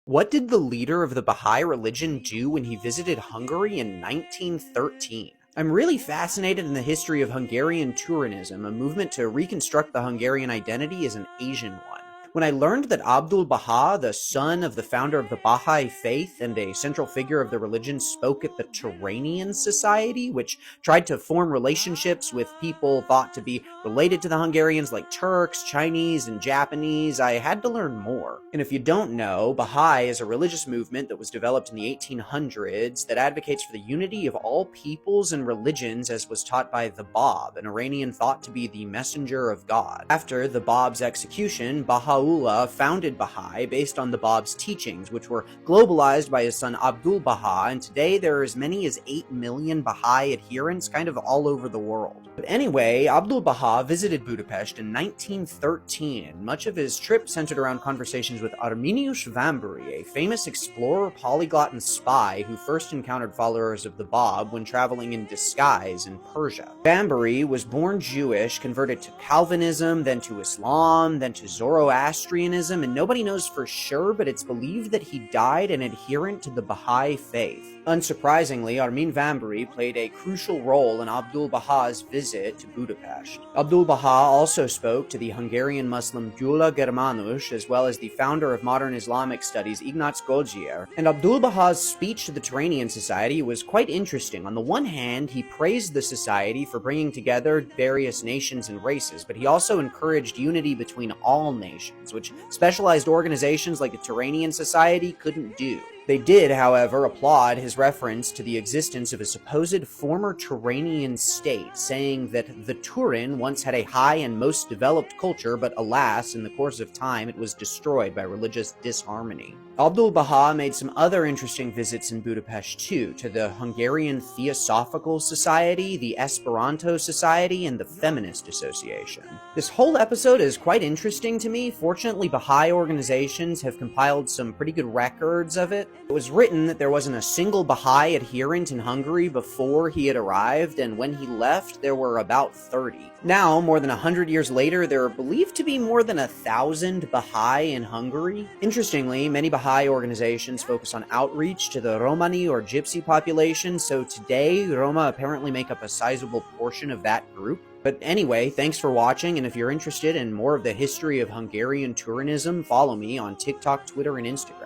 What did the leader of the Baha'i religion do when he visited Hungary in 1913? I'm really fascinated in the history of Hungarian Turanism, a movement to reconstruct the Hungarian identity as an Asian one. When I learned that Abdul Baha, the son of the founder of the Baha'i faith and a central figure of the religion, spoke at the Turanian Society, which tried to form relationships with people thought to be related to the Hungarians like Turks, Chinese, and Japanese, I had to learn more. And if you don't know, Baha'i is a religious movement that was developed in the 1800s that advocates for the unity of all peoples and religions as was taught by the Bab, an Iranian thought to be the messenger of God. After the Bab's execution, Baha'u'llah founded Baha'i based on the Bab's teachings, which were globalized by his son Abdul Baha, and today there are as many as 8 million Baha'i adherents kind of all over the world. But anyway, Abdul Baha visited Budapest in 1913, and much of his trip centered around conversations with Arminius Vambry, a famous explorer, polyglot, and spy who first encountered followers of the Bab when traveling in disguise in Persia. Vambry was born Jewish, converted to Calvinism, then to Islam, then to Zoroastrianism, and nobody knows for sure, but it's believed that he died an adherent to the Baha'i faith. Unsurprisingly, Armin Vambry played a crucial role in Abdul Baha's visit to Budapest. Abdul Baha also spoke to the Hungarian Muslim Gyula Germanus, as well as the founder of modern Islamic studies Ignaz Goldziher, and Abdul Baha's speech to the Turanian Society was quite interesting. On the one hand, he praised the society for bringing together various nations and races, but he also encouraged unity between all nations, which specialized organizations like the Turanian Society couldn't do. They did, however, applaud his reference to the existence of a supposed former Turanian state, saying that the Turan once had a high and most developed culture, but alas, in the course of time, it was destroyed by religious disharmony. Abdul Baha made some other interesting visits in Budapest too, to the Hungarian Theosophical Society, the Esperanto Society, and the Feminist Association. This whole episode is quite interesting to me. Fortunately, Baha'i organizations have compiled some pretty good records of it. It was written that there wasn't a single Baha'i adherent in Hungary before he had arrived, and when he left, there were about 30. Now, more than 100 years later, there are believed to be more than 1,000 Baha'i in Hungary. Interestingly, many Baha'i organizations focus on outreach to the Romani or Gypsy population, so today, Roma apparently make up a sizable portion of that group. But anyway, thanks for watching, and if you're interested in more of the history of Hungarian Turanism, follow me on TikTok, Twitter, and Instagram.